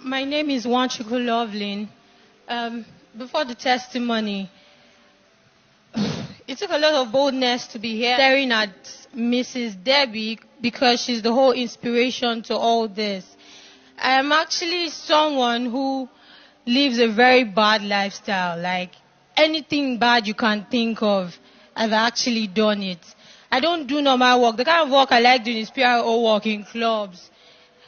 My name is Wanchuku Lovelin. Before the testimony, it took a lot of boldness to be here staring at Mrs. Debbie because she's the whole inspiration to all this. I am actually someone who lives a very bad lifestyle. Like anything bad you can think of, I've actually done it. I don't do normal work. The kind of work I like doing is PRO work in clubs.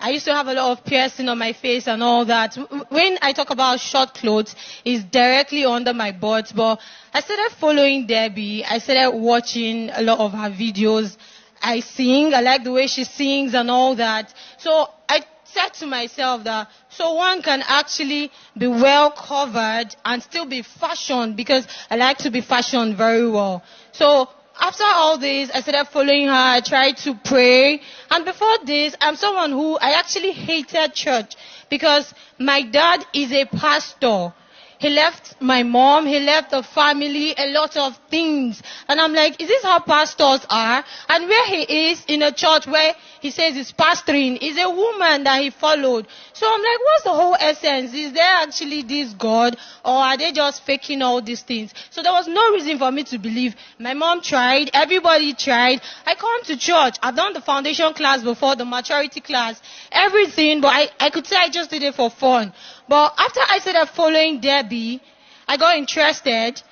I used to have a lot of piercing on my face and all that. When I talk about short clothes, it's directly under my butt. But I started following Debbie. I started watching a lot of her videos. I sing. I like the way she sings and all that. So I said to myself that so one can actually be well covered and still be fashioned, because I like to be fashioned very well. So after all this, I started following her. I tried to pray. And before this, I'm someone who I actually hated church because my dad is a pastor. He left my mom, he left the family, a lot of things. And I'm like, is this how pastors are? And where he is in a church where he says he's pastoring is a woman that he followed. So I'm like, what's the whole essence? Is there actually this God, or are they just faking all these things? So there was no reason for me to believe. My mom tried, everybody tried. I come to church. I've done the foundation class before, the maturity class, everything, but I could say I just did it for fun. But after I started following Debbie, I got interested.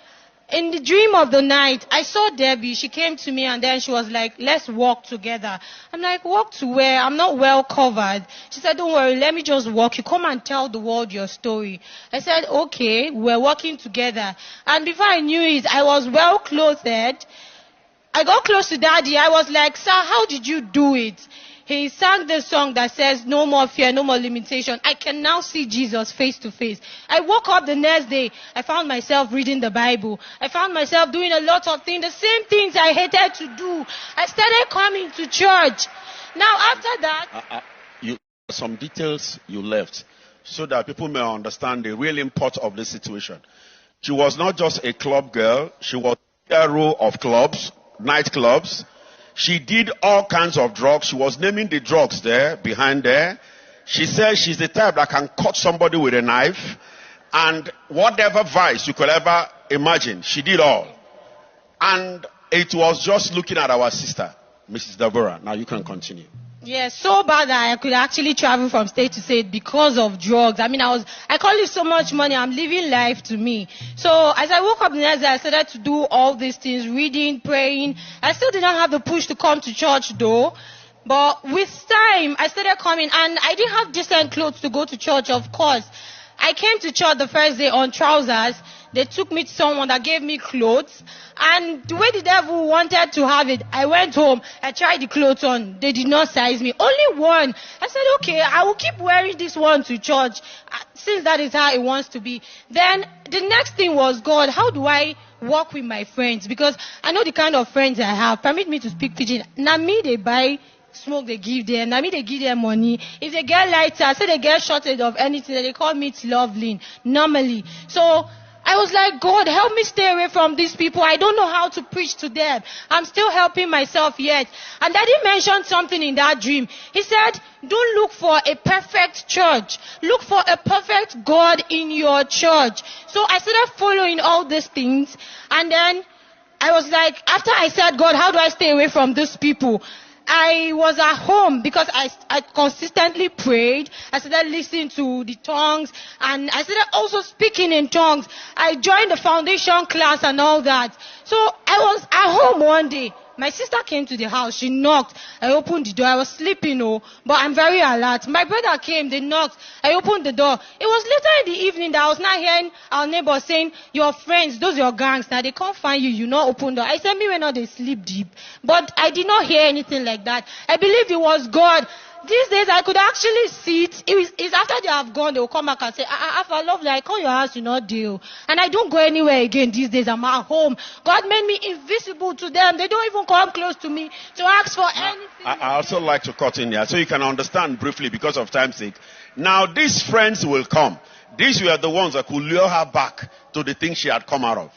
In the dream of the night, I saw Debbie. She came to me and then she was like, let's walk together. I'm like, walk to where? I'm not well covered. She said, don't worry, let me just walk. You come and tell the world your story. I said, okay, we're walking together. And before I knew it, I was well clothed. I got close to Daddy. I was like, sir, how did you do it? He sang this song that says, no more fear, no more limitation. I can now see Jesus face to face. I woke up the next day. I found myself reading the Bible. I found myself doing a lot of things, the same things I hated to do. I started coming to church. Now, after that... some details you left so that people may understand the real import of the situation. She was not just a club girl. She was a hero of clubs, nightclubs. She did all kinds of drugs. She was naming the drugs there, behind there. She said she's the type that can cut somebody with a knife. And whatever vice you could ever imagine, she did all. And it was just looking at our sister, Mrs. Deborah. Now you can continue. Yes, so bad that I could actually travel from state to state because of drugs. I mean, I call it so much money. I'm living life to me. So as I woke up the next day, I started to do all these things, reading, praying. I still didn't have the push to come to church though. But with time, I started coming, and I didn't have decent clothes to go to church, of course. I came to church the first day on trousers. They took me to someone that gave me clothes. And the way the devil wanted to have it, I went home. I tried the clothes on. They did not size me. Only one. I said, okay, I will keep wearing this one to church, since that is how it wants to be. Then the next thing was, God, how do I walk with my friends? Because I know the kind of friends I have. Permit me to speak pidgin. Now me, they buy smoke, they give them. Now me, they give them money. If they get lighter, say they get shortage of anything, they call me Lovelin normally. So I was like, God, help me stay away from these people. I don't know how to preach to them. I'm still helping myself yet. And Daddy mentioned something in that dream. He said, don't look for a perfect church. Look for a perfect God in your church. So I started following all these things. And then I was like, after I said, God, how do I stay away from these people? I was at home because I consistently prayed. I started listening to the tongues, and I started also speaking in tongues. I joined the foundation class and all that. So I was at home one day. My sister came to the house. She knocked. I opened the door. I was sleeping, but I'm very alert. My brother came. They knocked. I opened the door. It was later in the evening that I was not hearing our neighbor saying, your friends, those your gangs, now they can't find you. You not open door. I said, me when not they sleep deep. But I did not hear anything like that. I believed it was God. These days, I could actually see it. It's after they have gone, they will come back and say, Alpha, lovely, I come your house, you not deal. And I don't go anywhere again these days. I'm at home. God made me invisible to them. They don't even come close to me to ask for anything. I also like to cut in there so you can understand briefly because of time's sake. Now, these friends will come. These were the ones that could lure her back to the thing she had come out of.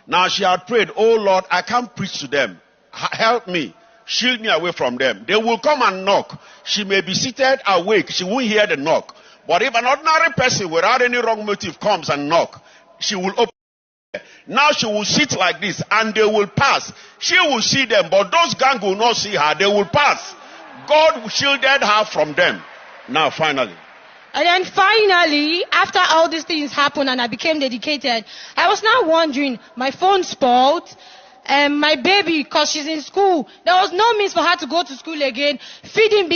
Now, she had prayed, oh Lord, I can't preach to them. Help me. Shield me away from them. They will come and knock. She may be seated awake. She won't hear the knock. But if an ordinary person without any wrong motive comes and knock, she will open. Now she will sit like this and they will pass. She will see them, but those gang will not see her. They will pass. God shielded her from them. Now finally. And then finally, after all these things happened and I became dedicated, I was now wondering, my phone spoiled. My baby, because she's in school, there was no means for her to go to school again. Everything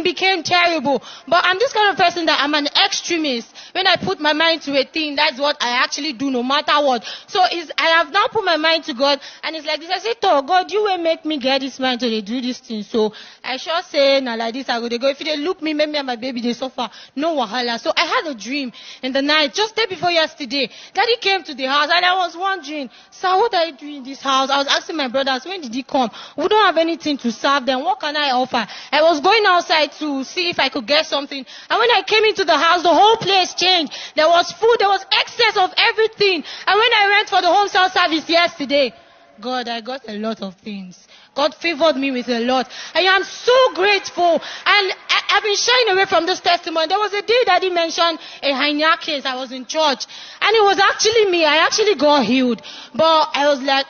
became terrible. But I'm this kind of person that I'm an extremist. When I put my mind to a thing, that's what I actually do, no matter what. So I have now put my mind to God, and it's like this. I say, oh God, you will make me get this mind to do this thing. So I sure say, now like this, I go. They go. If they look me, make me and my baby, they suffer. No wahala. So I had a dream in the night, just day before yesterday. Daddy came to the house, and I was wondering, sir, what are you doing in this house? I was asking my brothers, when did he come? We don't have anything to serve them. What can I offer? I was going outside to see if I could get something. And when I came into the house, the whole place changed. There was food, there was excess of everything. And when I went for the home cell service yesterday, God, I got a lot of things. God favored me with a lot. I am so grateful. And I've been shying away from this testimony. There was a day Daddy mentioned a hernia case. I was in church. And it was actually me. I actually got healed. But I was like,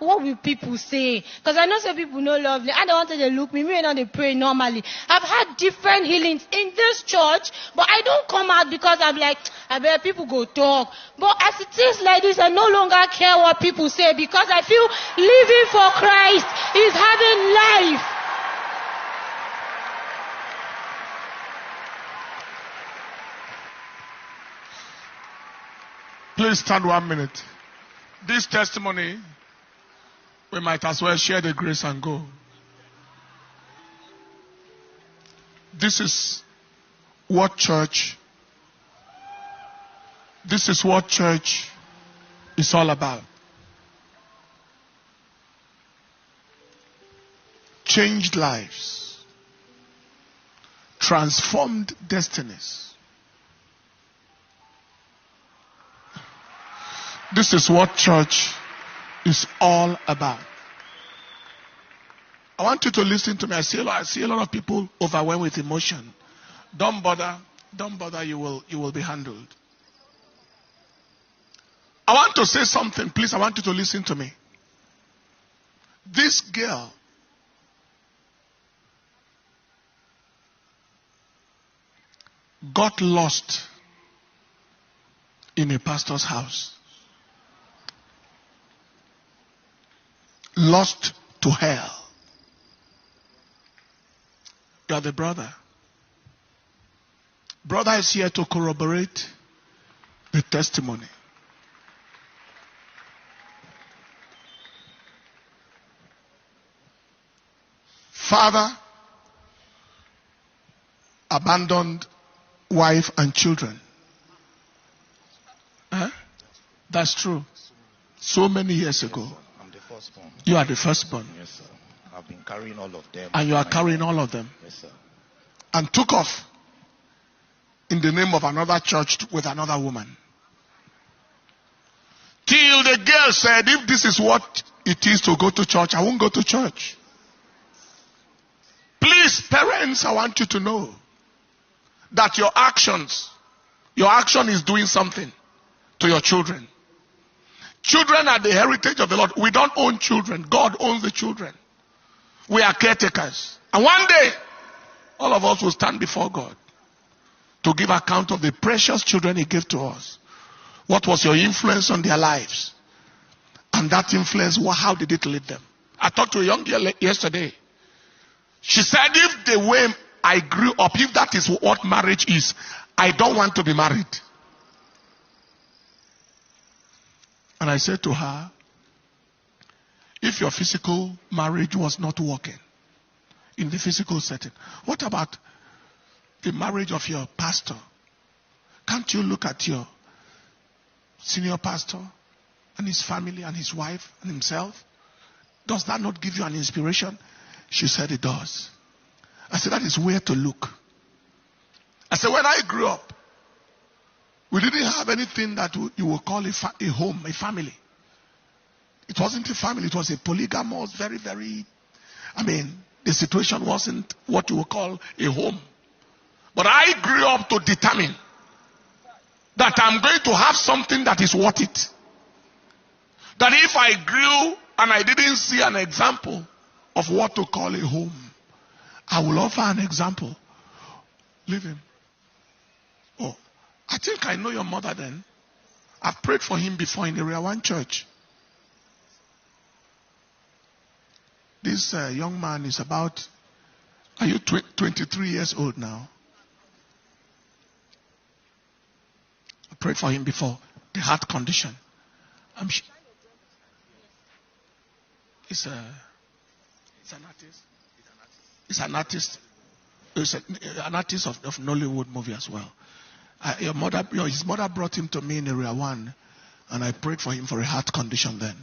what will people say? Because I know some people know lovely. I don't want to look me. Me and they pray normally. I've had different healings in this church, but I don't come out because I'm like, I bet people go talk. But as it is like this, I no longer care what people say because I feel living for Christ is having life. Please stand 1 minute. This testimony, we might as well share the grace and go. This is what church is all about. Changed lives, transformed destinies. This is what church is all about. I want you to listen to me. I see a lot of people overwhelmed with emotion. Don't bother, you will be handled. I want to say something, please. I want you to listen to me. This girl got lost in a pastor's house. Lost to hell. You are the brother. Brother is here to corroborate the testimony. Father abandoned wife and children. That's true. So many years ago. Firstborn. You are the firstborn. Yes, sir. I've been carrying all of them. And you are carrying all of them. Yes, sir. And took off in the name of another church with another woman. Till the girl said, if this is what it is to go to church, I won't go to church. Please, parents, I want you to know that your action is doing something to your children. Children are the heritage of the Lord. We don't own children. God owns the children. We are caretakers. And one day, all of us will stand before God to give account of the precious children He gave to us. What was your influence on their lives? And that influence, how did it lead them? I talked to a young girl yesterday. She said, if the way I grew up, if that is what marriage is, I don't want to be married. And I said to her, if your physical marriage was not working in the physical setting, what about the marriage of your pastor? Can't you look at your senior pastor and his family and his wife and himself? Does that not give you an inspiration? She said it does. I said, that is where to look. I said, when I grew up, we didn't have anything that you would call a home, a family. It wasn't a family. It was a polygamous, the situation wasn't what you would call a home. But I grew up to determine that I'm going to have something that is worth it. That if I grew and I didn't see an example of what to call a home, I will offer an example. Leave him. Oh, I think I know your mother then. I've prayed for him before in Area 1 church. This young man is about, are you 23 years old now? I prayed for him before. The heart condition. He's an artist. He's an artist. He's an artist of Nollywood movie as well. His mother brought him to me in Area 1, and I prayed for him for a heart condition then.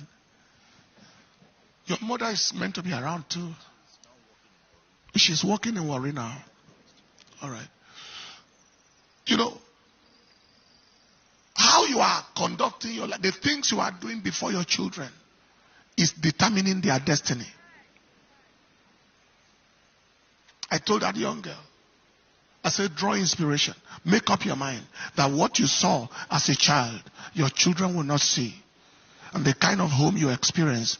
Your mother is meant to be around too. She's working in Warri now. All right. You know, how you are conducting your life, the things you are doing before your children is determining their destiny. I told that young girl, I said, draw inspiration. Make up your mind that what you saw as a child, your children will not see. And the kind of home you experience,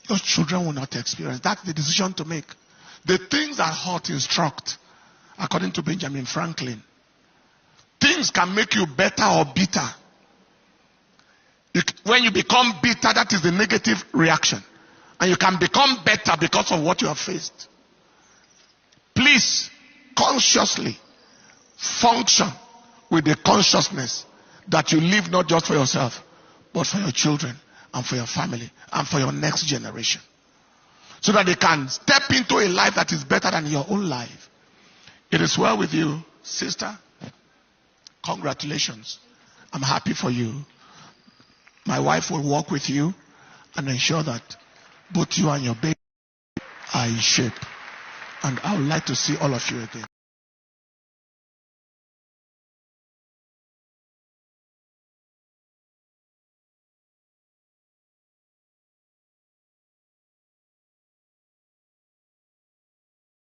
your children will not experience. That's the decision to make. The things that hurt instruct, according to Benjamin Franklin. Things can make you better or bitter. When you become bitter, that is the negative reaction. And you can become better because of what you have faced. Please, consciously function with the consciousness that you live not just for yourself, but for your children and for your family and for your next generation. So that they can step into a life that is better than your own life. It is well with you, sister. Congratulations. I'm happy for you. My wife will work with you and ensure that both you and your baby are in shape. And I would like to see all of you again.